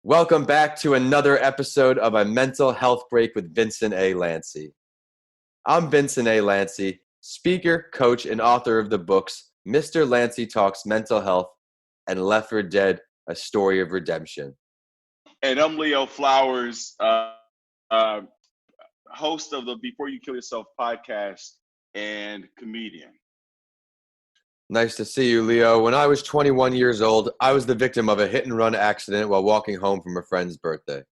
Welcome back to another episode of A Mental Health Break with Vincent A. Lanci. I'm Vincent A. Lanci, speaker, coach, and author of the books Mr. Lanci Talks Mental Health and Left for Dead, A Story of Redemption. And I'm Leo Flowers, host of the Before You Kill Yourself podcast and comedian. Nice to see you, Leo. When I was 21 years old, I was the victim of a hit-and-run accident while walking home from a friend's birthday.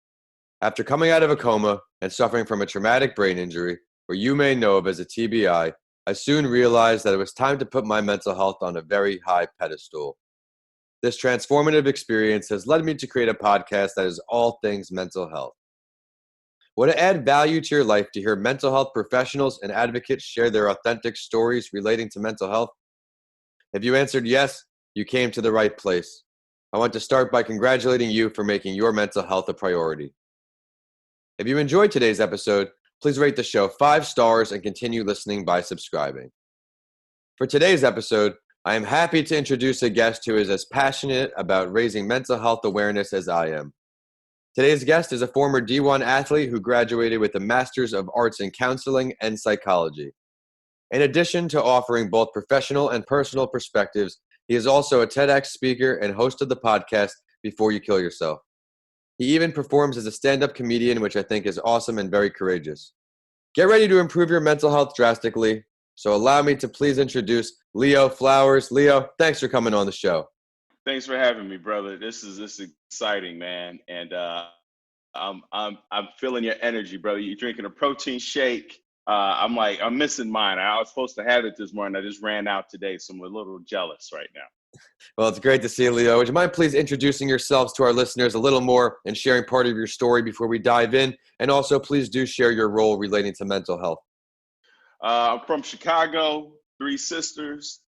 After coming out of a coma and suffering from a traumatic brain injury, or you may know of as a TBI, I soon realized that it was time to put my mental health on a very high pedestal. This transformative experience has led me to create a podcast that is all things mental health. Would it add value to your life to hear mental health professionals and advocates share their authentic stories relating to mental health? If you answered yes, you came to the right place. I want to start by congratulating you for making your mental health a priority. If you enjoyed today's episode, please rate the show 5 stars and continue listening by subscribing. For today's episode, I am happy to introduce a guest who is as passionate about raising mental health awareness as I am. Today's guest is a former D1 athlete who graduated with a Master's of Arts in Counseling and Psychology. In addition to offering both professional and personal perspectives, he is also a Tedx speaker and host of the podcast Before You Kill Yourself. He even performs as a stand-up comedian, which I think is awesome and very courageous. Get ready to improve your mental health drastically. So allow me to please introduce Leo Flowers. Leo, thanks for coming on the show. Thanks for having me, brother. This is exciting, man. And I'm feeling your energy, brother. You're drinking a protein shake. I'm missing mine. I was supposed to have it this morning. I just ran out today, so I'm a little jealous right now. Well, it's great to see you, Leo. Would you mind please introducing yourselves to our listeners a little more and sharing part of your story before we dive in? And also, please do share your role relating to mental health. I'm from Chicago, 3 sisters,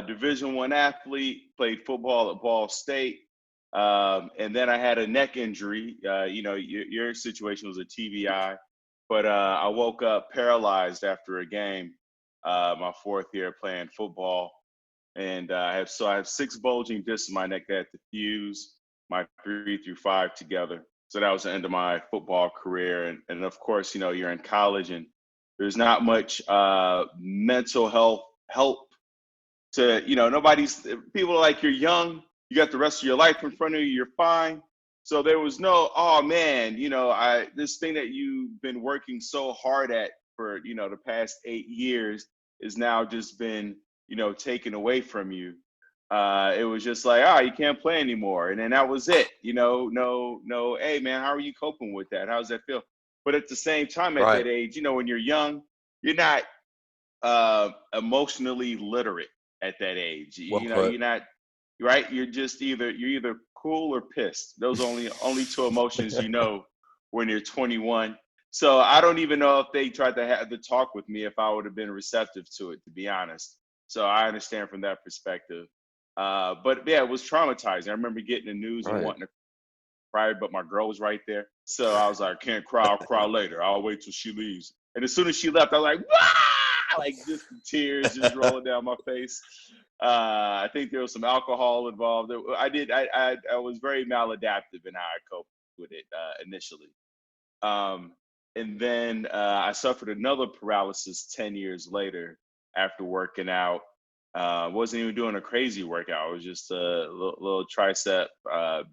Division I athlete, played football at Ball State. And then I had a neck injury. Your situation was a TBI. But I woke up paralyzed after a game, my 4th year playing football. And I have 6 bulging discs in my neck that had to fuse my 3 through 5 together. So that was the end of my football career. And of course, you're in college and there's not much mental health help to, people are like, you're young, you got the rest of your life in front of you, you're fine. So there was no, oh man, this thing that you've been working so hard at for, the past 8 years is now just been, taken away from you. It was just like, you can't play anymore. And then that was it, no, hey man, how are you coping with that? How does that feel? But at the same time, at that age, when you're young, you're not emotionally literate at that age. You're not, right? You're either cool or pissed. Those are only 2 emotions when you're 21. So I don't even know if they tried to have the talk with me if I would have been receptive to it, to be honest. So I understand from that perspective. But yeah, it was traumatizing. I remember getting the news and wanting to cry, but my girl was right there. So I was like, I can't cry, I'll cry later. I'll wait till she leaves. And as soon as she left, I was like, wah! Like just the tears just rolling down my face. I think there was some alcohol involved. I was very maladaptive in how I coped with it initially. And then I suffered another paralysis 10 years later after working out. Wasn't even doing a crazy workout. It was just a little tricep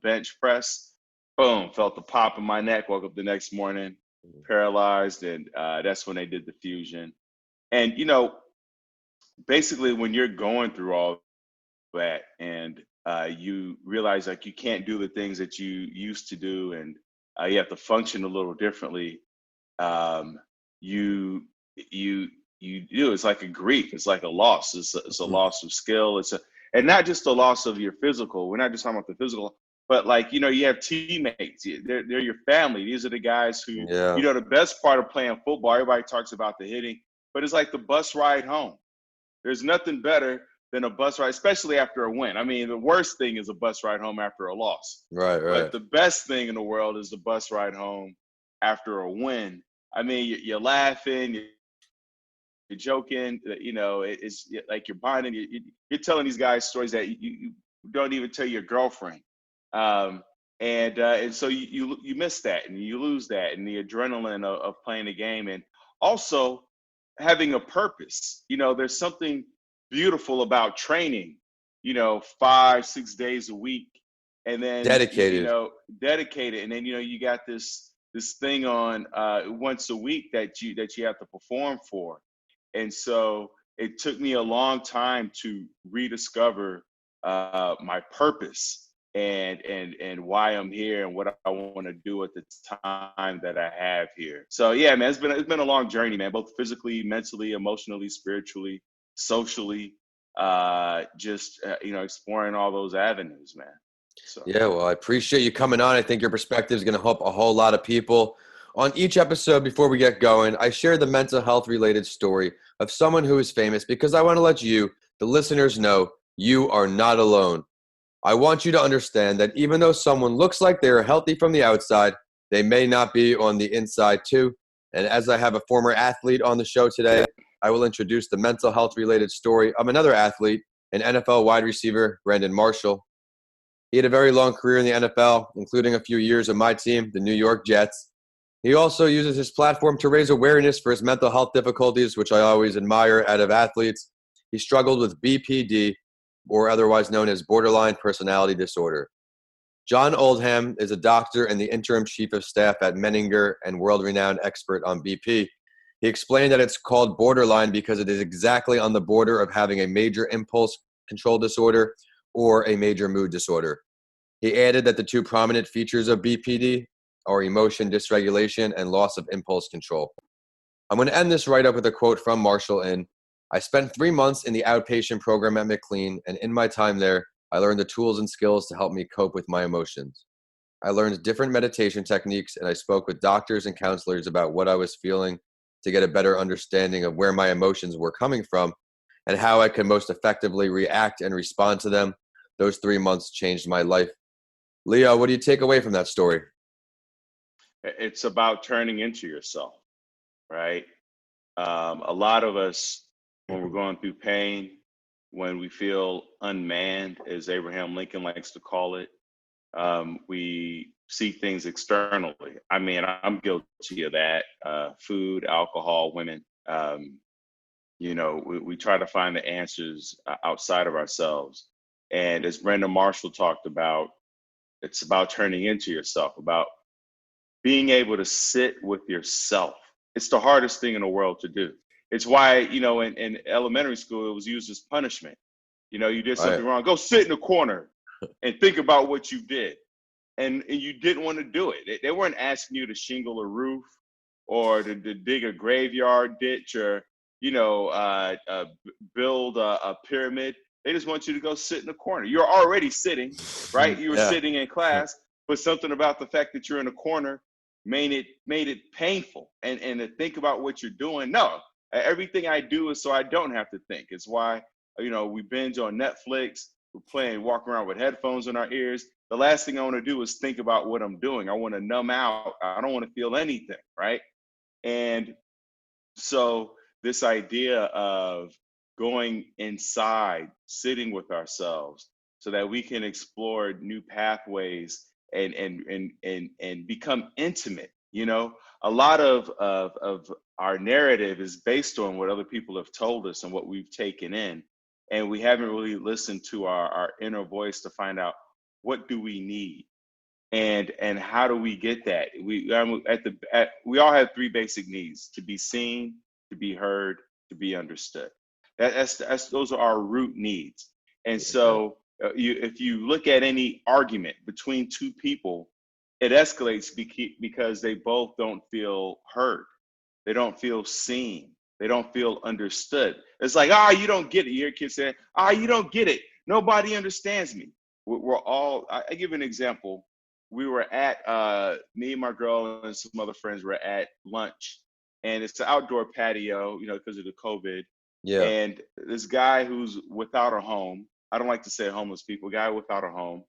bench press. Boom, felt the pop in my neck, woke up the next morning, paralyzed. And that's when they did the fusion. And, basically when you're going through all that and you realize like you can't do the things that you used to do and you have to function a little differently, it's like a grief, it's like a loss, it's a loss of skill, and not just a loss of your physical. We're not just talking about the physical, but like, you have teammates, they're your family. These are the guys who, the best part of playing football, everybody talks about the hitting, but it's like the bus ride home. There's nothing better than a bus ride, especially after a win. I mean, the worst thing is a bus ride home after a loss. Right. But the best thing in the world is the bus ride home after a win. I mean, you're laughing, you're joking, it's like you're bonding. You're telling these guys stories that you don't even tell your girlfriend. And so you miss that and you lose that and the adrenaline of playing the game, and also having a purpose. There's something beautiful about training, 5-6 days a week, and then Dedicated. dedicated, and then you got this thing on once a week that you have to perform for. And so it took me a long time to rediscover my purpose and why I'm here and what I want to do at the time that I have here. So yeah, man, it's been a long journey, man, both physically, mentally, emotionally, spiritually, socially, just exploring all those avenues, man. So Yeah, well, I appreciate you coming on. I think your perspective is going to help a whole lot of people. On each episode, before we get going, I share the mental health related story of someone who is famous because I want to let you, the listeners, know you are not alone. I want you to understand that even though someone looks like they are healthy from the outside, they may not be on the inside too. And as I have a former athlete on the show today, I will introduce the mental health related story of another athlete, an NFL wide receiver, Brandon Marshall. He had a very long career in the NFL, including a few years of my team, the New York Jets. He also uses his platform to raise awareness for his mental health difficulties, which I always admire out of athletes. He struggled with BPD, or otherwise known as borderline personality disorder. John Oldham is a doctor and the interim chief of staff at Menninger and world-renowned expert on BP. He explained that it's called borderline because it is exactly on the border of having a major impulse control disorder or a major mood disorder. He added that the two prominent features of BPD are emotion dysregulation and loss of impulse control. I'm going to end this write-up with a quote from Marshall I spent 3 months in the outpatient program at McLean, and in my time there, I learned the tools and skills to help me cope with my emotions. I learned different meditation techniques, and I spoke with doctors and counselors about what I was feeling to get a better understanding of where my emotions were coming from and how I could most effectively react and respond to them. Those 3 months changed my life. Leo, what do you take away from that story? it's about turning into yourself, right? A lot of us, when we're going through pain, when we feel unmanned, as Abraham Lincoln likes to call it, we see things externally. I mean, I'm guilty of that. Food, alcohol, women. We try to find the answers outside of ourselves. And as Brandon Marshall talked about, it's about turning into yourself, about being able to sit with yourself. It's the hardest thing in the world to do. It's why, in elementary school, it was used as punishment. You did something wrong, go sit in the corner and think about what you did. And you didn't want to do it. They weren't asking you to shingle a roof or to dig a graveyard ditch or, build a pyramid. They just want you to go sit in the corner. You're already sitting, right? You were sitting in class, but something about the fact that you're in a corner made it painful. And to think about what you're doing. No, everything I do is so I don't have to think. It's why, we binge on Netflix. We're walk around with headphones in our ears. The last thing I want to do is think about what I'm doing. I want to numb out. I don't want to feel anything, right? And so this idea of going inside, sitting with ourselves so that we can explore new pathways and become intimate. A lot of our narrative is based on what other people have told us and what we've taken in. And we haven't really listened to our inner voice to find out, what do we need? And how do we get that? We all have three basic needs: to be seen, to be heard, to be understood. That's those are our root needs. And so if you look at any argument between two people, it escalates because they both don't feel heard. They don't feel seen. They don't feel understood. It's like, you don't get it. You hear kids saying, you don't get it. Nobody understands me. We're all, I give an example. We were at, me and my girl and some other friends were at lunch, and it's an outdoor patio, because of the COVID. Yeah. And this guy who's without a home, I don't like to say homeless people, guy without a home,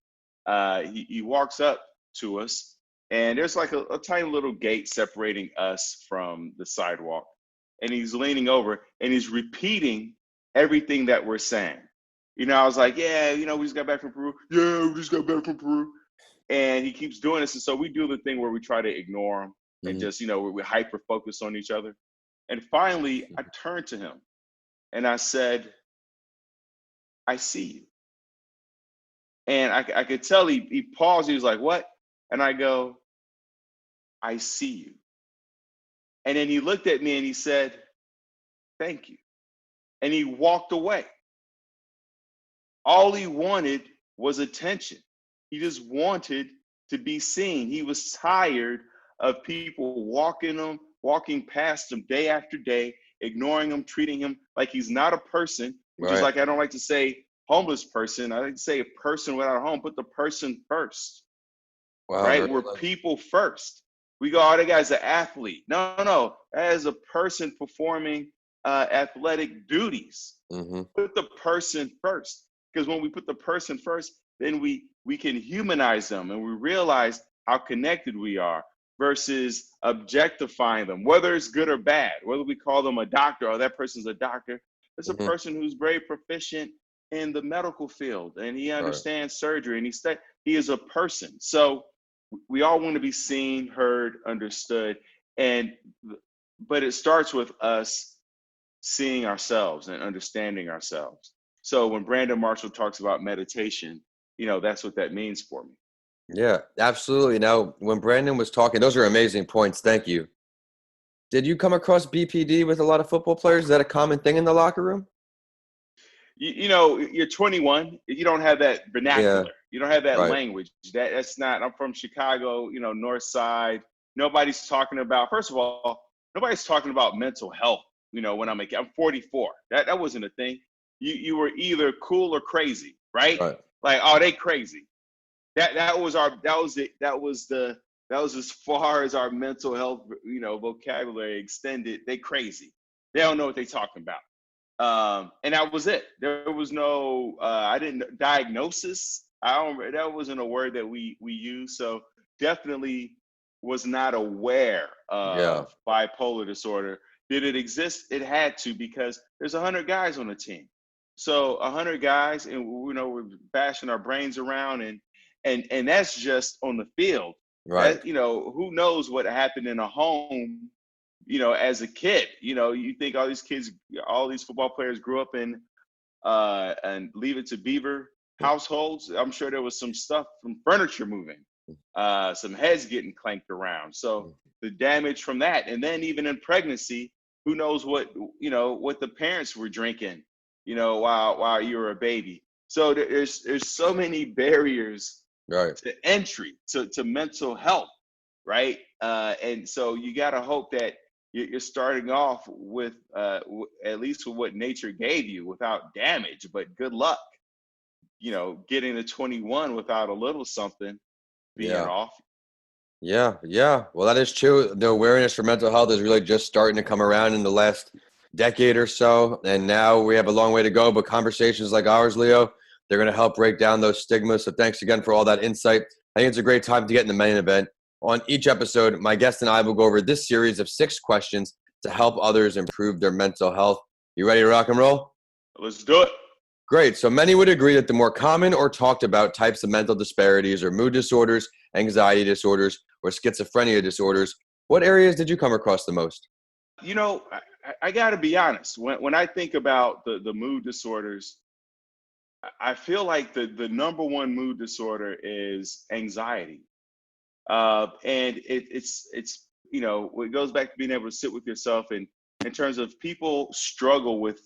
he walks up to us, and there's like a tiny little gate separating us from the sidewalk. And he's leaning over and he's repeating everything that we're saying. I was like, yeah, we just got back from Peru. Yeah, we just got back from Peru. And he keeps doing this. And so we do the thing where we try to ignore him and just, we hyper focus on each other. And finally, I turned to him and I said, I see you. And I could tell he paused. He was like, what? And I go, I see you. And then he looked at me and he said, thank you. And he walked away. All he wanted was attention. He just wanted to be seen. He was tired of people walking past him day after day, ignoring him, treating him like he's not a person, which is like, I don't like to say homeless person. I like to say a person without a home. Put the person first. Wow, right? We're people first. We go, oh, that guy's an athlete. No. That is a person performing athletic duties. Put the person first. Because when we put the person first, then we can humanize them and we realize how connected we are versus objectifying them, whether it's good or bad, whether we call them a doctor or that person's a doctor. It's a person who's very proficient in the medical field and he understands surgery and he is a person. So we all want to be seen, heard, understood, but it starts with us seeing ourselves and understanding ourselves. So when Brandon Marshall talks about meditation, that's what that means for me. Yeah, absolutely. Now, when Brandon was talking, those are amazing points. Thank you. Did you come across BPD with a lot of football players? Is that a common thing in the locker room? You're 21. You don't have that vernacular. Yeah. You don't have that language. That's not. I'm from Chicago. North Side. Nobody's talking about. First of all, nobody's talking about mental health. When I'm 44. That wasn't a thing. You were either cool or crazy, right? Like, oh, they crazy. That was as far as our mental health, vocabulary extended. They crazy. They don't know what they're talking about. And that was it. There was no, diagnosis. That wasn't a word that we used. So definitely was not aware of bipolar disorder. Did it exist? It had to, because there's 100 guys on the team. So 100 guys, and we're bashing our brains around, and that's just on the field. Right. That, who knows what happened in a home, as a kid. You think all these football players grew up in and Leave It to Beaver households. I'm sure there was some stuff from furniture moving, some heads getting clanked around. So the damage from that, and then even in pregnancy, who knows what the parents were drinking, while you were a baby. So there's so many barriers to entry to mental health, right? And so you got to hope that you're starting off with at least with what nature gave you without damage. But good luck, getting to 21 without a little something being off. Yeah. Well, that is true. The awareness for mental health is really just starting to come around in the last decade or so. And now we have a long way to go, but conversations like ours, Leo, they're going to help break down those stigmas. So thanks again for all that insight. I think it's a great time to get in the main event. On each episode, my guest and I will go over this series of 6 questions to help others improve their mental health. You ready to rock and roll? Let's do it. Great. So many would agree that the more common or talked about types of mental disparities are mood disorders, anxiety disorders, or schizophrenia disorders. What areas did you come across the most? I got to be honest. When I think about the mood disorders, I feel like the number one mood disorder is anxiety. And it's it goes back to being able to sit with yourself, and in terms of people struggle with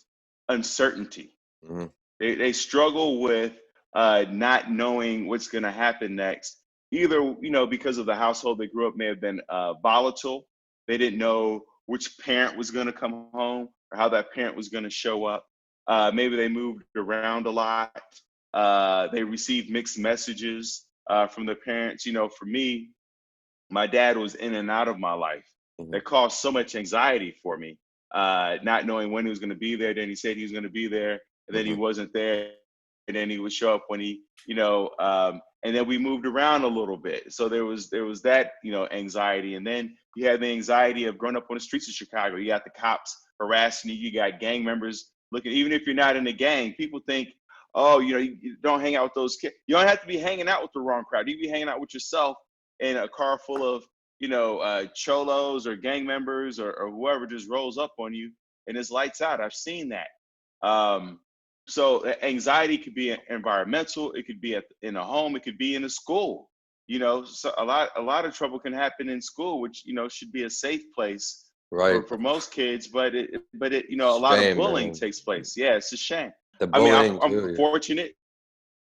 uncertainty. Mm-hmm. They struggle with not knowing what's going to happen next. Either, because of the household they grew up may have been volatile. They didn't know which parent was going to come home or how that parent was going to show up. Maybe they moved around a lot. They received mixed messages from their parents. For me, my dad was in and out of my life. That caused so much anxiety for me, not knowing when he was going to be there. Then he said he was going to be there, and then he wasn't there, and then he would show up when he, and then we moved around a little bit. So there was that, anxiety. And then you had the anxiety of growing up on the streets of Chicago. You got the cops harassing you. You got gang members looking, even if you're not in a gang, people think, oh, you don't hang out with those kids. You don't have to be hanging out with the wrong crowd. You can be hanging out with yourself in a car full of, cholos or gang members or whoever just rolls up on you and it's lights out. I've seen that. So anxiety could be environmental. It could be in a home. It could be in a school. So a lot of trouble can happen in school, which should be a safe place for most kids. But a lot of bullying takes place. Yeah, it's a shame. The bullying I'm fortunate.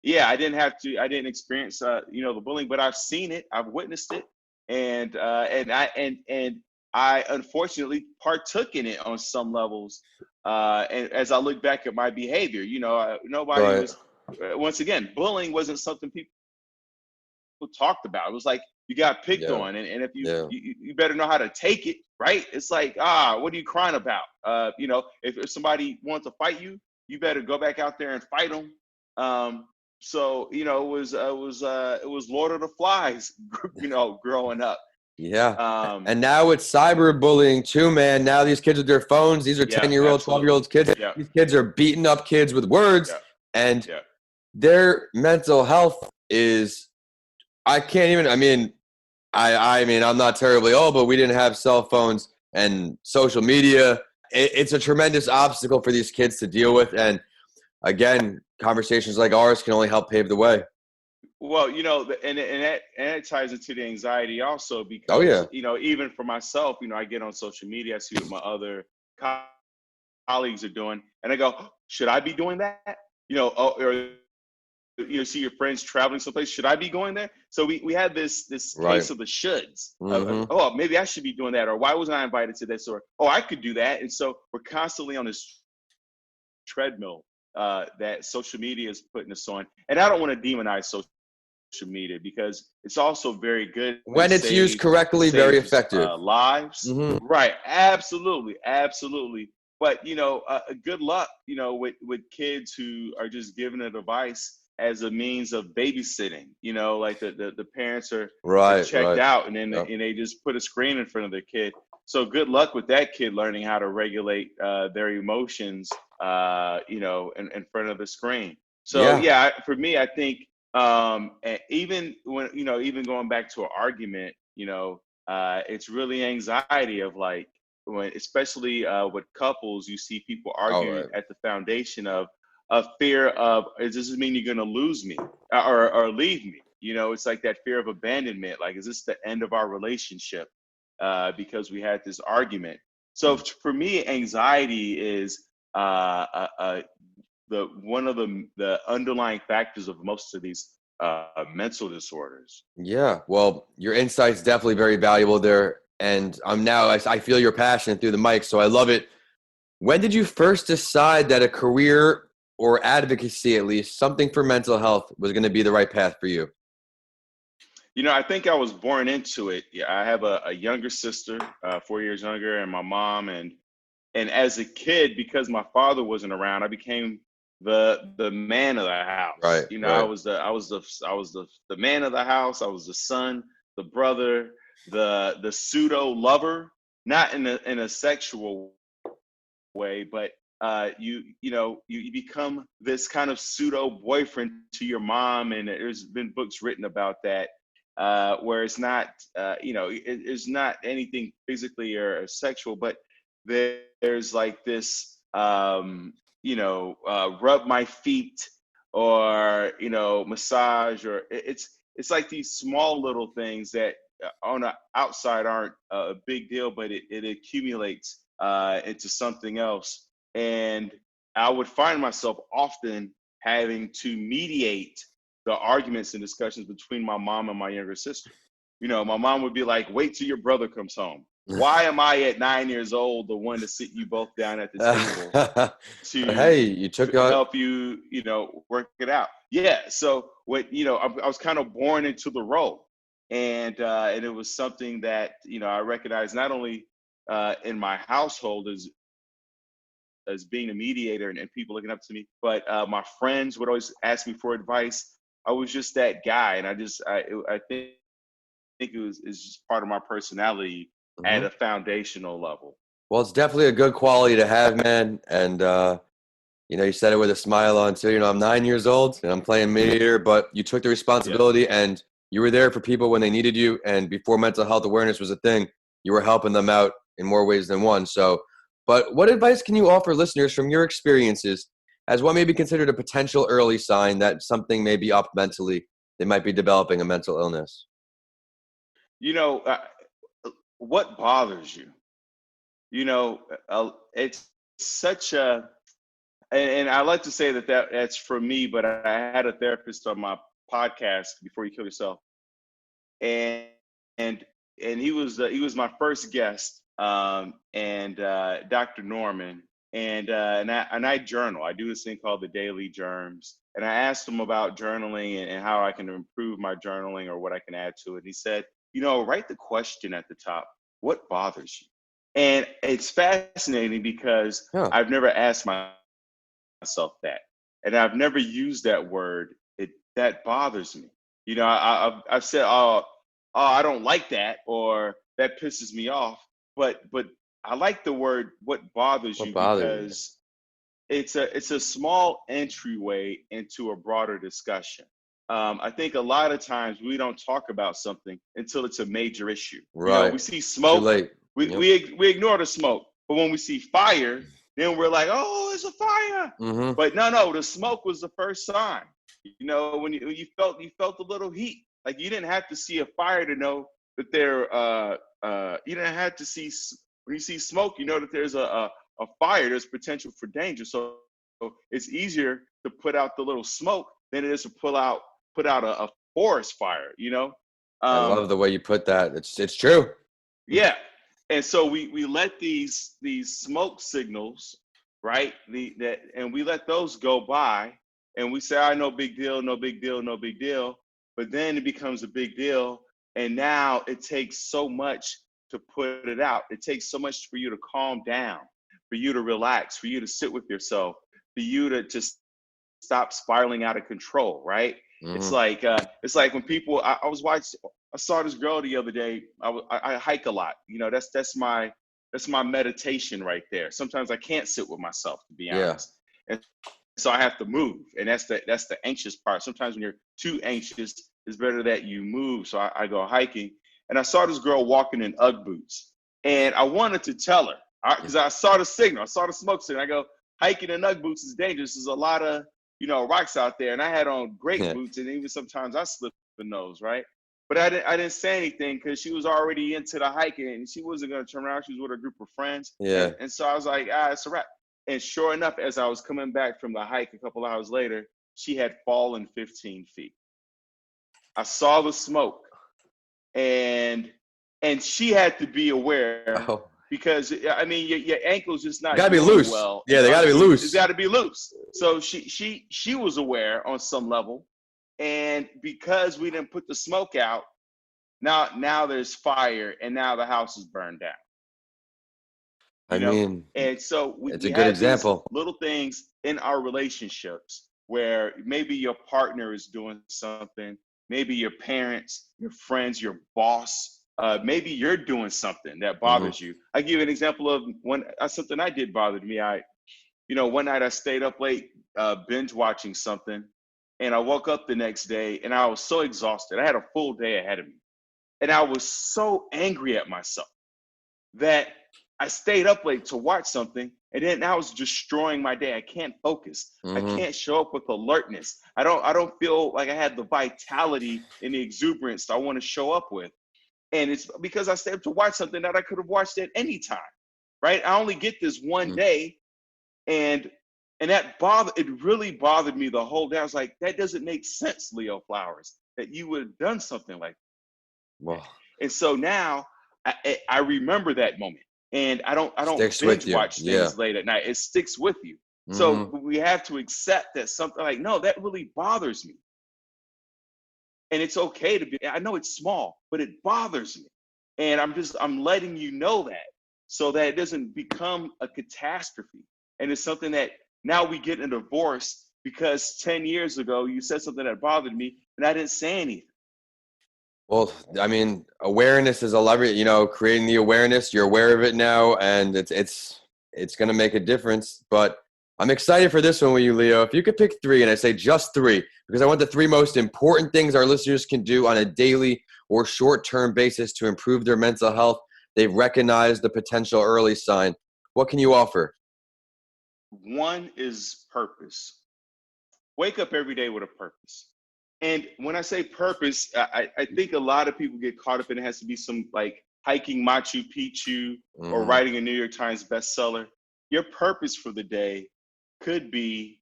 Yeah, I didn't experience the bullying, but I've seen it. I've witnessed it, and I unfortunately partook in it on some levels. And as I look back at my behavior, nobody was. Once again, bullying wasn't something people talked about. It was like you got picked on, and if you better know how to take it, right? It's like, what are you crying about? If somebody wants to fight you, you better go back out there and fight them. So it was Lord of the Flies, growing up. Yeah. And now it's cyberbullying too, man. Now these kids with their phones, these are 10-year-old, 12-year-old kids. Yeah. These kids are beating up kids with words, and their mental health is, I can't even, I mean, I'm not terribly old, but we didn't have cell phones and social media. It's a tremendous obstacle for these kids to deal with. And again, conversations like ours can only help pave the way. Well, and that ties into the anxiety also, because, even for myself, I get on social media, I see what my other colleagues are doing, and I go, should I be doing that? Or see your friends traveling someplace, should I be going there? So we had this case of the shoulds. Oh, maybe I should be doing that, or why wasn't I invited to this, or I could do that. And so we're constantly on this treadmill that social media is putting us on. And I don't want to demonize social media, because it's also very good when it's used correctly, very effective. Lives, right? Absolutely. But good luck, with kids who are just given a device as a means of babysitting. Like the parents are checked out, and then and they just put a screen in front of their kid. So good luck with that kid learning how to regulate their emotions, in front of the screen. So for me, I think. And even when even going back to an argument, it's really anxiety of, like, when, especially with couples, you see people arguing at the foundation of a fear of, does this mean you're going to lose me or leave me? It's like that fear of abandonment. Like, is this the end of our relationship because we had this argument? So for me, anxiety is one of the underlying factors of most of these mental disorders. Yeah, well, your insight's definitely very valuable there, and I feel your passion through the mic, so I love it. When did you first decide that a career, or advocacy at least, something for mental health, was going to be the right path for you? I think I was born into it. Yeah, I have a younger sister, 4 years younger, and my mom, and as a kid, because my father wasn't around, I became the man of the house. Right. I was the man of the house. I was the son, the brother, the pseudo lover, not in a sexual way, but you become this kind of pseudo boyfriend to your mom, and there's been books written about that, where it's not it's not anything physically or sexual, but there's like this rub my feet, or massage, or it's like these small little things that on the outside aren't a big deal, but it accumulates into something else. And I would find myself often having to mediate the arguments and discussions between my mom and my younger sister. My mom would be like, wait till your brother comes home. Why am I at 9 years old the one to sit you both down at the table to help you, work it out? Yeah. So what, I was kind of born into the role, and it was something that, I recognized not only in my household as being a mediator and people looking up to me, but my friends would always ask me for advice. I was just that guy. And I think it's just part of my personality at a foundational level. Well, it's definitely a good quality to have, man. And You said it with a smile on too. I'm 9 years old and I'm playing mediator, but you took the responsibility and you were there for people when they needed you. And before mental health awareness was a thing, you were helping them out in more ways than one. So, but what advice can you offer listeners from your experiences as what may be considered a potential early sign that something may be up mentally? They might be developing a mental illness. What bothers you? It's such a, and I like to say that's for me, but I had a therapist on my podcast, Before You Kill Yourself, and and he was my first guest, and Dr. Norman, and I journal. I do this thing called the Daily Germs, and I asked him about journaling and how I can improve my journaling or what I can add to it. He said, write the question at the top: what bothers you? And it's fascinating because I've never asked myself that, and I've never used that word. That bothers me. I've said, oh, I don't like that, or that pisses me off. But I like the word "what bothers you" because it's a small entryway into a broader discussion. I think a lot of times we don't talk about something until it's a major issue. Right. We see smoke. Too late. We ignore the smoke, but when we see fire, then we're like, oh, it's a fire. Mm-hmm. But no, the smoke was the first sign. When you felt a little heat. Like, you didn't have to see a fire to know that you didn't have to see, when you see smoke, you know that there's a fire, there's potential for danger. So it's easier to put out the little smoke than it is to put out a forest fire. I love the way you put that. It's true. Yeah. And so we let these smoke signals, right? And we let those go by, and we say, no big deal, no big deal, no big deal. But then it becomes a big deal, and now it takes so much to put it out. It takes so much for you to calm down, for you to relax, for you to sit with yourself, for you to just stop spiraling out of control, right? Mm-hmm. It's like when people. I saw this girl the other day. I hike a lot. That's my meditation right there. Sometimes I can't sit with myself, to be honest. And so I have to move, and that's the anxious part. Sometimes when you're too anxious, it's better that you move. So I go hiking, and I saw this girl walking in UGG boots, and I wanted to tell her, because I saw the signal, I saw the smoke signal. I go, hiking in UGG boots is dangerous. There's a lot of rocks out there, and I had on great boots, and even sometimes I slip in those, right? But I didn't say anything because she was already into the hiking, and she wasn't going to turn around. She was with a group of friends, and so I was like, it's a wrap. And sure enough, as I was coming back from the hike a couple hours later, she had fallen 15 feet. I saw the smoke, and she had to be aware, because your ankle's just not gotta be loose. Well, yeah, they gotta be loose. It's got to be loose. So she was aware on some level, and because we didn't put the smoke out, now there's fire, and now the house is burned down. And so it's a good example. Little things in our relationships where maybe your partner is doing something, maybe your parents, your friends, your boss, maybe you're doing something that bothers you. I give you an example of something I did bothered me. One night I stayed up late, binge watching something, and I woke up the next day and I was so exhausted. I had a full day ahead of me, and I was so angry at myself that I stayed up late to watch something, and then I was destroying my day. I can't focus. I can't show up with alertness. I don't feel like I had the vitality and the exuberance I want to show up with. And it's because I stayed up to watch something that I could have watched at any time, right? I only get this one day, and it really bothered me the whole day. I was like, that doesn't make sense, Leo Flowers, that you would have done something like that. Wow. And so now I remember that moment. And I don't binge watch things late at night. It sticks with you. So we have to accept that something like, no, that really bothers me. And it's okay to be, I know it's small, but it bothers me. And I'm letting you know that, so that it doesn't become a catastrophe. And it's something that now we get a divorce because 10 years ago you said something that bothered me and I didn't say anything. Well, awareness is a lever, creating the awareness, you're aware of it now, and it's going to make a difference. But I'm excited for this one with you, Leo. If you could pick 3, and I say just 3, because I want the 3 most important things our listeners can do on a daily or short-term basis to improve their mental health. They've recognized the potential early sign. What can you offer? 1 is purpose. Wake up every day with a purpose. And when I say purpose, I think a lot of people get caught up in it has to be some like hiking Machu Picchu or writing a New York Times bestseller. Your purpose for the day could be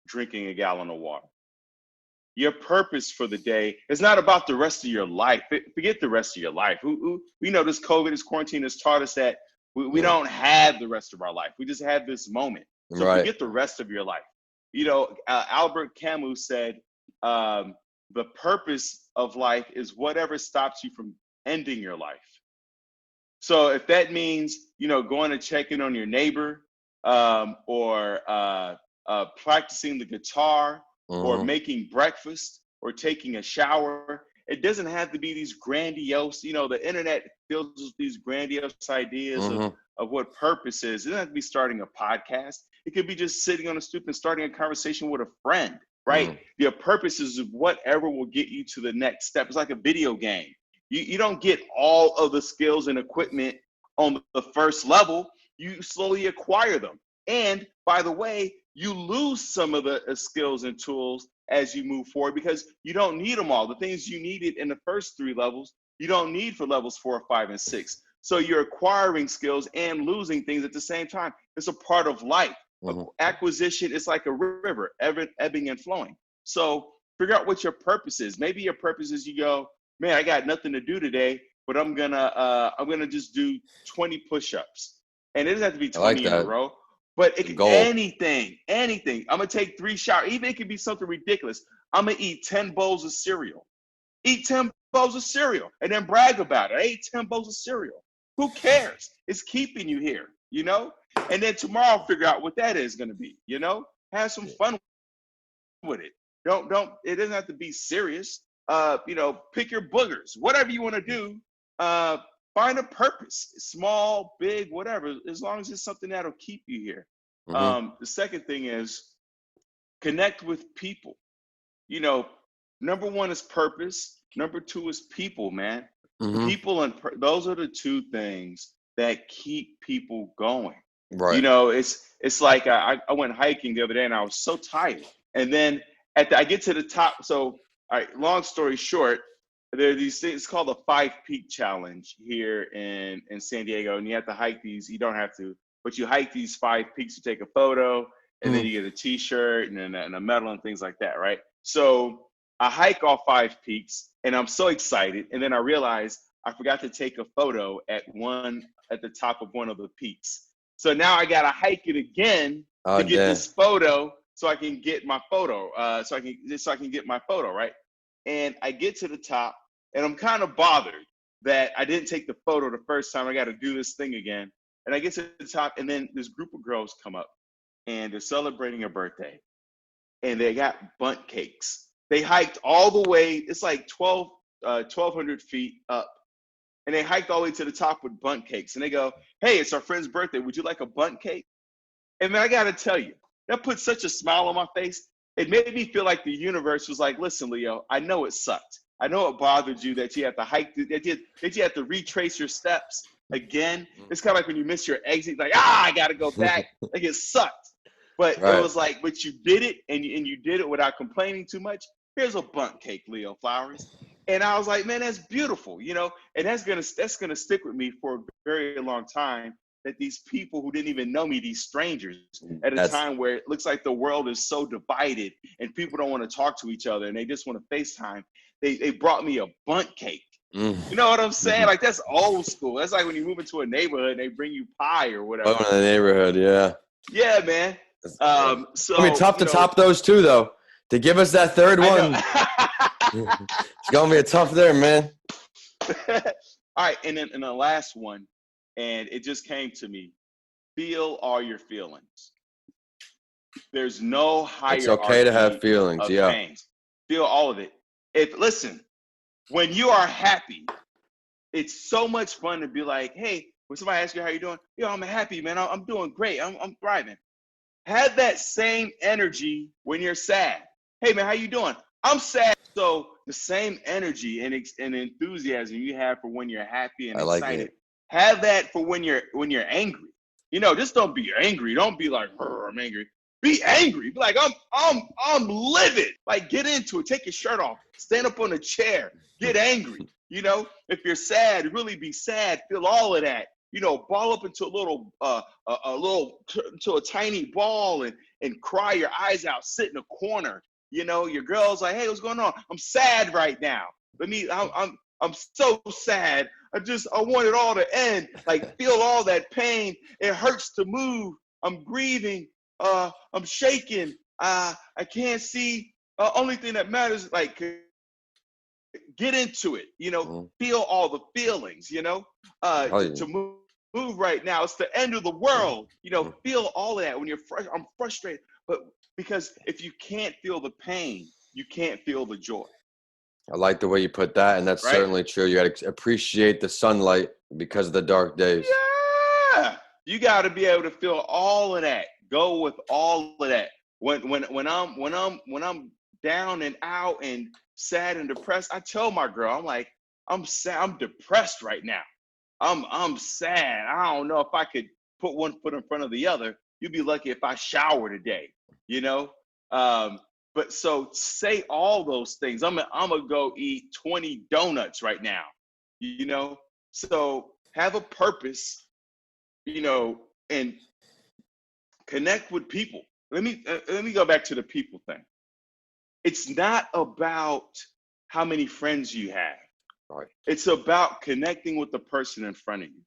drinking a gallon of water. Your purpose for the day is not about the rest of your life. Forget the rest of your life. We know this COVID, this quarantine has taught us that we don't have the rest of our life. We just have this moment. So forget the rest of your life. You know, Albert Camus said, the purpose of life is whatever stops you from ending your life. So if that means, you know, going to check in on your neighbor, or practicing the guitar, or making breakfast, or taking a shower, it doesn't have to be these grandiose, you know, the internet fills with these grandiose ideas of what purpose is. It doesn't have to be starting a podcast. It could be just sitting on the stoop and starting a conversation with a friend, right? Your purpose is whatever will get you to the next step. It's like a video game. You don't get all of the skills and equipment on the first level. You slowly acquire them. And by the way, you lose some of the skills and tools as you move forward because you don't need them all. The things you needed in the first 3 levels, you don't need for levels 4, 5, and 6. So you're acquiring skills and losing things at the same time. It's a part of life. Acquisition is like a river, ebbing and flowing. So figure out what your purpose is. Maybe your purpose is you go, man, I got nothing to do today, but I'm gonna just do 20 push-ups. And it doesn't have to be 20 in a row. But it can anything. I'm gonna take 3 showers. Even it could be something ridiculous. I'm gonna eat 10 bowls of cereal. Eat 10 bowls of cereal and then brag about it. I ate 10 bowls of cereal. Who cares? It's keeping you here, you know? And then tomorrow figure out what that is gonna be, you know? Have some fun with it. It doesn't have to be serious. You know, pick your boogers. Whatever you want to do, find a purpose, small, big, whatever, as long as it's something that'll keep you here. The second thing is connect with people. You know, number 1 is purpose. Number 2 is people, man. People and those are the 2 things that keep people going. Right. You know, it's like I went hiking the other day and I was so tired. And then I get to the top. So, all right, long story short, there are these things called the 5 Peak Challenge here in San Diego. And you have to hike these. You don't have to, but you hike these 5 peaks. You take a photo and then you get a t-shirt and a medal and things like that, right? So I hike all 5 peaks and I'm so excited. And then I realized I forgot to take a photo at the top of one of the peaks. So now I got to hike it again to get this photo so I can get my photo, so I can get my photo, right? And I get to the top and I'm kind of bothered that I didn't take the photo the first time. I got to do this thing again. And I get to the top and then this group of girls come up and they're celebrating a birthday and they got bundt cakes. They hiked all the way. It's like 1,200 feet up. And they hiked all the way to the top with bundt cakes. And they go, hey, it's our friend's birthday. Would you like a bundt cake? And man, I got to tell you, that put such a smile on my face. It made me feel like the universe was like, listen, Leo, I know it sucked. I know it bothered you that you have to hike, that you have to retrace your steps again. It's kind of like when you miss your exit, like, I got to go back. Like it sucked. But it was like, but you did it and you did it without complaining too much. Here's a bundt cake, Leo Flowers. And I was like, man, that's beautiful, you know, and that's gonna stick with me for a very long time. That these people who didn't even know me, these strangers, at a time where it looks like the world is so divided and people don't want to talk to each other and they just want to FaceTime, they brought me a bundt cake. You know what I'm saying? Like that's old school. That's like when you move into a neighborhood and they bring you pie or whatever. Oh, in the neighborhood, yeah. Yeah, man. So I mean, tough to top those 2 though. To give us that third one, it's gonna be a tough there, man. All right, and then the last one, and it just came to me: feel all your feelings. There's no hierarchy. It's okay to have feelings. Pains. Feel all of it. Listen, when you are happy, it's so much fun to be like, hey, when somebody asks you how you doing, yo, I'm happy, man. I'm doing great. I'm thriving. have that same energy when you're sad. Hey man, how you doing? I'm sad. So the same energy and enthusiasm you have for when you're happy and excited, have that for when you're angry. You know, just don't be angry. Don't be like, I'm angry. Be angry. Be like, I'm livid. Like, get into it. Take your shirt off. Stand up on a chair. Get angry. You know, if you're sad, really be sad. Feel all of that. You know, ball up into into a tiny ball and cry your eyes out. Sit in a corner. You know, your girl's like, hey, what's going on? I'm sad right now. I'm so sad. I want it all to end. Like, feel all that pain. It hurts to move. I'm grieving. I'm shaking. I can't see. Only thing that matters, like, get into it. You know, feel all the feelings. You know, to move right now. It's the end of the world. You know, feel all of that when you're I'm frustrated, but because if you can't feel the pain, you can't feel the joy. I like the way you put that, and that's certainly true. You got to appreciate the sunlight because of the dark days. Yeah, you got to be able to feel all of that. Go with all of that. When I'm down and out and sad and depressed, I tell my girl, I'm like, I'm sad. I'm depressed right now. I'm sad. I don't know if I could put one foot in front of the other. You'd be lucky if I shower today. You know. But so say all those things. I'm gonna go eat 20 donuts right now, you know? So have a purpose, you know, and connect with people. Let me go back to the people thing. It's not about how many friends you have. Right. It's about connecting with the person in front of you.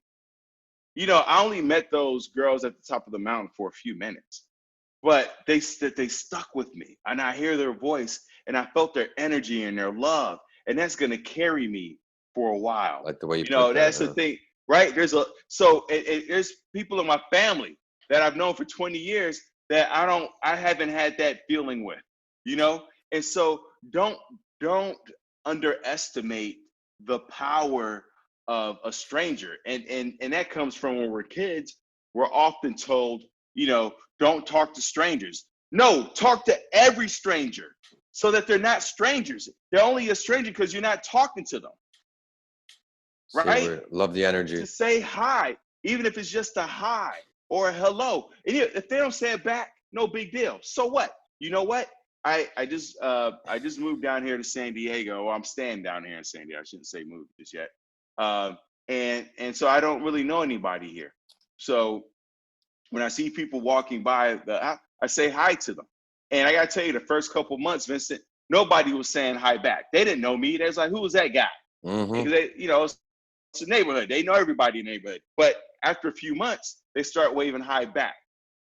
You know, I only met those girls at the top of the mountain for a few minutes. But they stuck with me, and I hear their voice, and I felt their energy and their love, and that's gonna carry me for a while. Like the way you put know, that's that, the thing, right? There's there's people in my family that I've known for 20 years that I haven't had that feeling with, you know. And so don't underestimate the power of a stranger, and that comes from when we're kids. We're often told, you know, don't talk to strangers. No, talk to every stranger so that they're not strangers. They're only a stranger because you're not talking to them. Right? Love the energy. To say hi, even if it's just a hi or a hello. And if they don't say it back, no big deal. So what? You know what? I just moved down here to San Diego. Well, I'm staying down here in San Diego. I shouldn't say moved just yet. And so I don't really know anybody here. So when I see people walking by, I say hi to them. And I got to tell you, the first couple months, Vincent, nobody was saying hi back. They didn't know me. They was like, who was that guy? Mm-hmm. They, you know, it's a neighborhood. They know everybody in the neighborhood. But after a few months, they start waving hi back.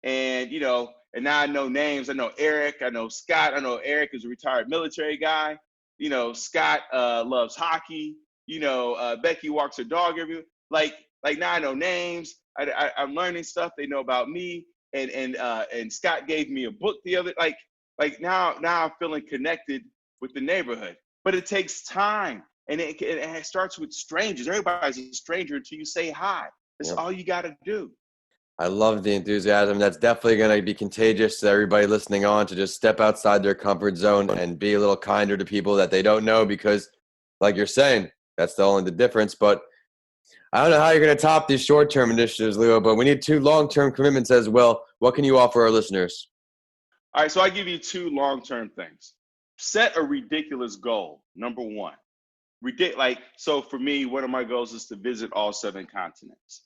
And, you know, and now I know names. I know Eric. I know Scott. I know Eric is a retired military guy. You know, Scott loves hockey. You know, Becky walks her dog everywhere. Like now I know names. I'm learning stuff. They know about me, and Scott gave me a book the other. Like now I'm feeling connected with the neighborhood. But it takes time, and it starts with strangers. Everybody's a stranger until you say hi. That's all you got to do. I love the enthusiasm. That's definitely going to be contagious to everybody listening on, to just step outside their comfort zone and be a little kinder to people that they don't know, because, like you're saying, that's the difference. But I don't know how you're going to top these short-term initiatives, Leo, but we need 2 long-term commitments as well. What can you offer our listeners? All right, so I give you 2 long-term things. Set a ridiculous goal, number 1. So for me, one of my goals is to visit all 7 continents.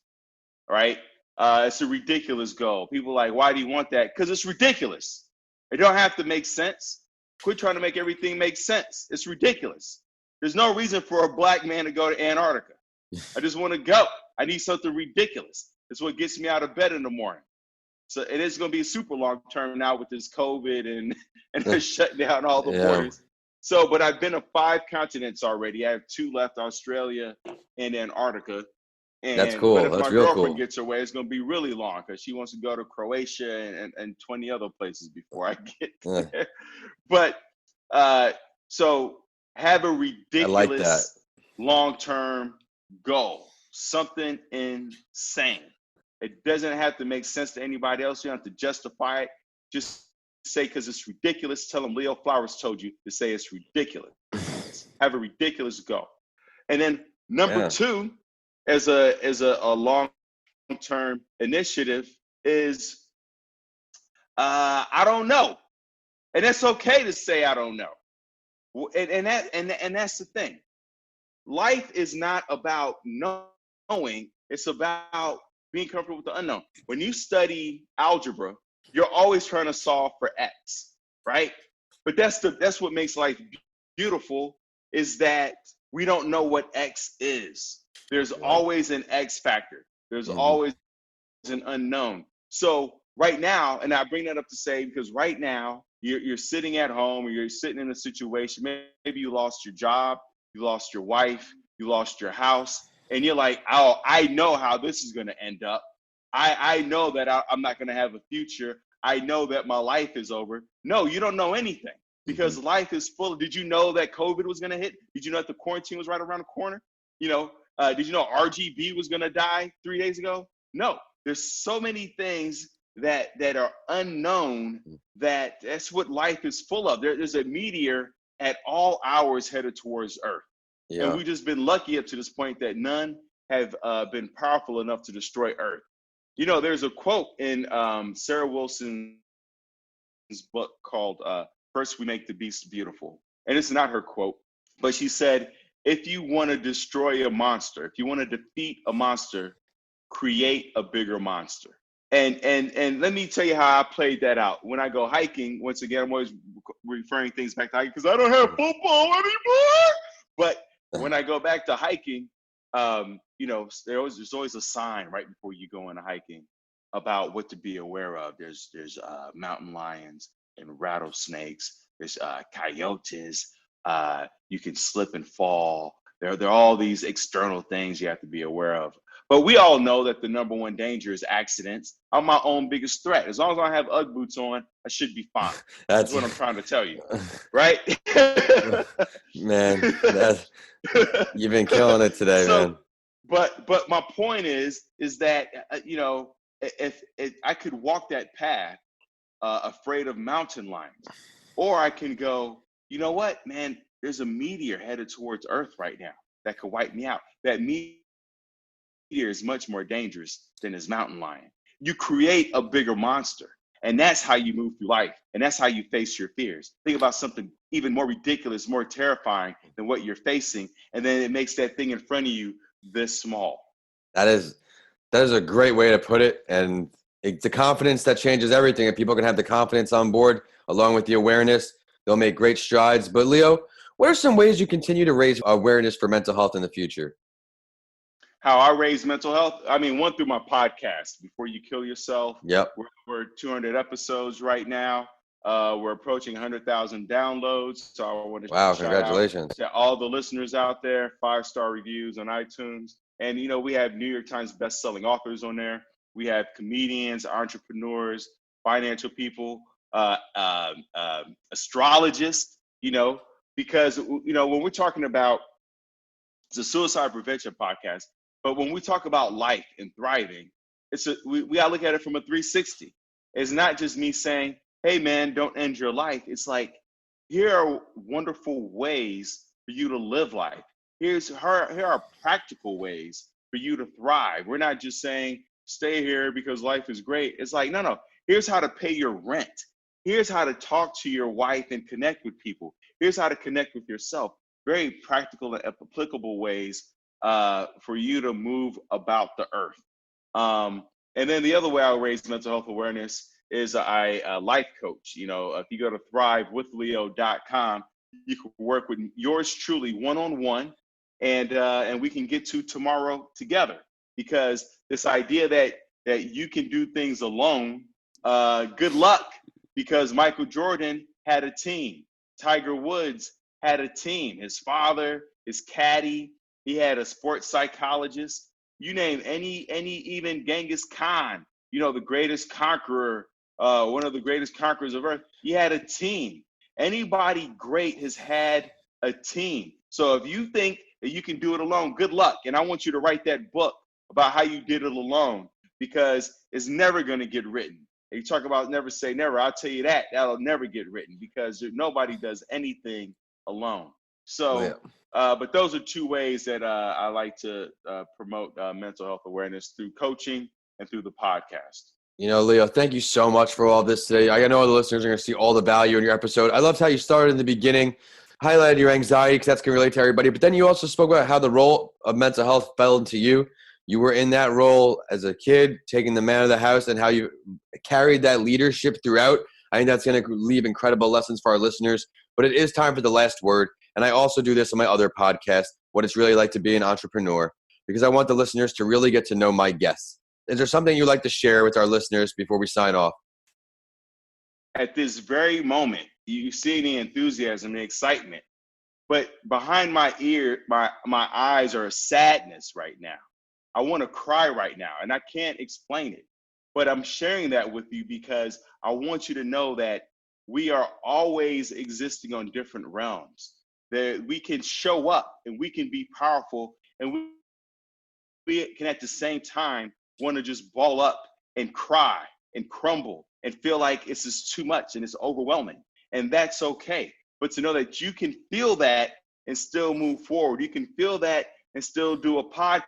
All right? It's a ridiculous goal. People are like, why do you want that? Because it's ridiculous. It don't have to make sense. Quit trying to make everything make sense. It's ridiculous. There's no reason for a black man to go to Antarctica. I just want to go. I need something ridiculous. It's what gets me out of bed in the morning. So it is going to be super long term now with this COVID and they're shutting down all the borders. So, but I've been to 5 continents already. I have 2 left, Australia and Antarctica. And, that's cool. But if that's my real girlfriend cool. gets her way, it's going to be really long because she wants to go to Croatia and 20 other places before I get there. But so have a ridiculous long-term goal, something insane. It doesn't have to make sense to anybody else. You don't have to justify it. Just say because it's ridiculous. Tell them Leo Flowers told you to say it's ridiculous. Have a ridiculous go. And then number two, as a long-term initiative is I don't know. And it's okay to say I don't know. And that's the thing. Life is not about knowing, it's about being comfortable with the unknown. When you study algebra, you're always trying to solve for X, right? But that's what makes life beautiful, is that we don't know what X is. There's always an X factor. There's always an unknown. So right now, and I bring that up to say, because right now you're sitting at home, or you're sitting in a situation, maybe you lost your job, you lost your wife, you lost your house, and you're like, oh, I know how this is going to end up. I know that I'm not going to have a future. I know that my life is over. No, you don't know anything, because life is full. Did you know that COVID was going to hit? Did you know that the quarantine was right around the corner? You know, did you know RGB was going to die 3 days ago? No, there's so many things that are unknown, that's what life is full of. There's a meteor at all hours headed towards Earth. Yeah. And we've just been lucky up to this point that none have been powerful enough to destroy Earth. You know, there's a quote in Sarah Wilson's book called First We Make the Beast Beautiful. And it's not her quote, but she said, if you want to destroy a monster, if you want to defeat a monster, create a bigger monster. And let me tell you how I played that out. When I go hiking, once again, I'm always referring things back to hiking because I don't have football anymore. But when I go back to hiking, you know, there's always a sign right before you go into hiking about what to be aware of. There's mountain lions and rattlesnakes. There's coyotes. You can slip and fall. There are all these external things you have to be aware of. But we all know that the number one danger is accidents. I'm my own biggest threat. As long as I have Ugg boots on, I should be fine. That's what I'm trying to tell you, right? Man, you've been killing it today, man. But my point is that you know, if I could walk that path, afraid of mountain lions, or I can go, you know what, man? There's a meteor headed towards Earth right now that could wipe me out. That meteor is much more dangerous than his mountain lion. You create a bigger monster, and that's how you move through life, and that's how you face your fears. Think about something even more ridiculous, more terrifying than what you're facing, and then it makes that thing in front of you this small. That is a great way to put it, and it's the confidence that changes everything. If people can have the confidence on board along with the awareness, they'll make great strides. But Leo, what are some ways you continue to raise awareness for mental health in the future? How I raise mental health? I mean, one, through my podcast, Before You Kill Yourself. Yep. We're 200 episodes right now. We're approaching 100,000 downloads. So I want to congratulations to all the listeners out there, 5-star reviews on iTunes. And, you know, we have New York Times bestselling authors on there. We have comedians, entrepreneurs, financial people, astrologists, you know, because, you know, when we're talking about, it's a suicide prevention podcast, but when we talk about life and thriving, we gotta look at it from a 360. It's not just me saying, hey man, don't end your life. It's like, here are wonderful ways for you to live life. Here are practical ways for you to thrive. We're not just saying, stay here because life is great. It's like, no, here's how to pay your rent. Here's how to talk to your wife and connect with people. Here's how to connect with yourself. Very practical and applicable ways for you to move about the earth. And then the other way I raise mental health awareness is I life coach. You know, if you go to thrivewithleo.com, you can work with yours truly one-on-one, and we can get to tomorrow together. Because this idea that you can do things alone, good luck. Because Michael Jordan had a team. Tiger Woods had a team. His father, his caddy, he had a sports psychologist. You name any even Genghis Khan, you know, the greatest conqueror, one of the greatest conquerors of Earth. He had a team. Anybody great has had a team. So if you think that you can do it alone, good luck. And I want you to write that book about how you did it alone. because it's never going to get written. And you talk about never say never. I'll tell you that'll never get written because nobody does anything alone. So, but those are two ways that I like to promote mental health awareness through coaching and through the podcast. Leo, thank you so much for all this today. I know the listeners are going to see all the value in your episode. I loved how you started in the beginning, highlighted your anxiety because that's going to relate to everybody. But then you also spoke about how the role of mental health fell into you. You were in that role as a kid, taking the man of the house, and how you carried that leadership throughout. I think that's going to leave incredible lessons for our listeners. But it is time for the last word. And I also do this on my other podcast, What It's Really Like to Be an Entrepreneur, because I want the listeners to really get to know my guests. Is there something you'd like to share with our listeners before we sign off? At this very moment, you see the enthusiasm, the excitement, but behind my ear, my eyes are a sadness right now. I want to cry right now, and I can't explain it. But I'm sharing that with you because I want you to know that we are always existing on different realms. That we can show up and we can be powerful, and we can at the same time want to just ball up and cry and crumble and feel like it's just too much and it's overwhelming. And that's okay. But to know that you can feel that and still move forward. You can feel that and still do a podcast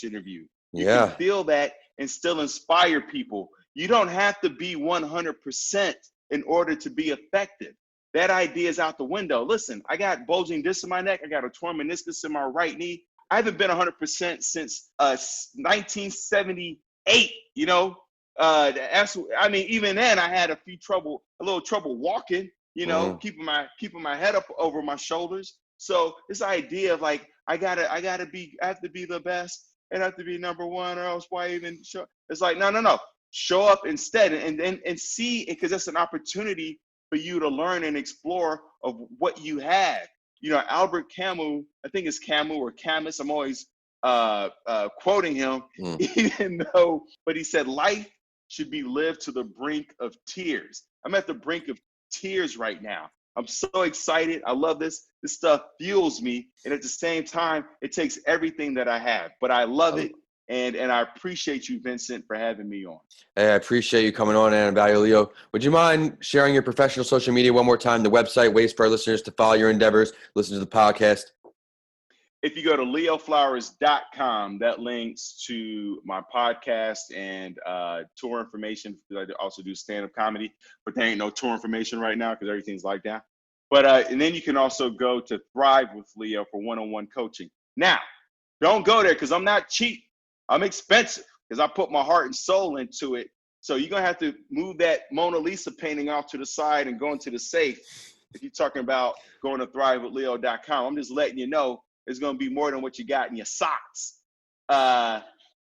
interview. You can feel that and still inspire people. You don't have to be 100% in order to be effective. That idea is out the window. Listen, I got bulging disc in my neck. I got a torn meniscus in my right knee. I haven't been 100% since 1978. Even then I had a little trouble walking. Keeping my head up over my shoulders. So this idea of like I have to be the best. I have to be number one, or else why even show? It's like no. Show up instead and see it, because it's an opportunity for you to learn and explore of what you have. Albert Camus, I think it's Camus or Camus. I'm always quoting him, but he said, life should be lived to the brink of tears. I'm at the brink of tears right now. I'm so excited. I love this. This stuff fuels me. And at the same time, it takes everything that I have, but I love it. And I appreciate you, Vincent, for having me on. Hey, I appreciate you coming on, and value, Leo. Would you mind sharing your professional social media one more time, the website, ways for our listeners to follow your endeavors, listen to the podcast? If you go to leoflowers.com, that links to my podcast and tour information, because I also do stand-up comedy, but there ain't no tour information right now because everything's locked down. But and then you can also go to Thrive with Leo for one-on-one coaching. Now, don't go there because I'm not cheap. I'm expensive because I put my heart and soul into it. So you're going to have to move that Mona Lisa painting off to the side and go into the safe. If you're talking about going to thrivewithleo.com, I'm just letting you know it's going to be more than what you got in your socks. If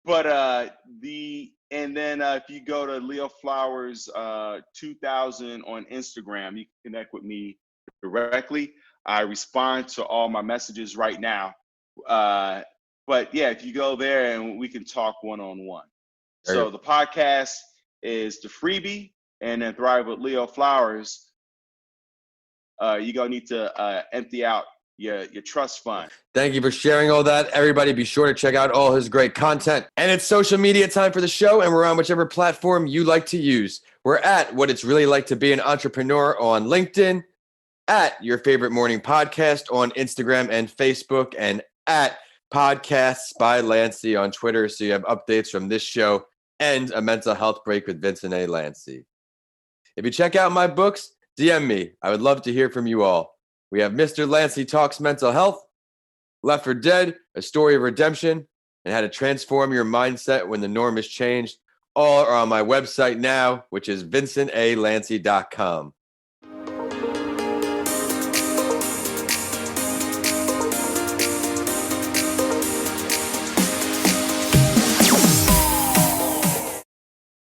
you go to Leo Flowers 2000 on Instagram, you can connect with me directly. I respond to all my messages right now. If you go there and we can talk one-on-one. So the podcast is the freebie, and then Thrive with Leo Flowers. You're going to need to empty out your trust fund. Thank you for sharing all that. Everybody be sure to check out all his great content. And it's social media time for the show, and we're on whichever platform you like to use. We're at What It's Really Like to Be an Entrepreneur on LinkedIn, at Your Favorite Morning Podcast on Instagram and Facebook, and at Podcasts by Lanci on Twitter, so you have updates from this show and a mental health break with Vincent A. Lanci. If you check out my books, DM me. I would love to hear from you all. We have Mr. Lanci Talks Mental Health, Left for Dead, A Story of Redemption, and How to Transform Your Mindset When the Norm is Changed. All are on my website now, which is vincentalanci.com.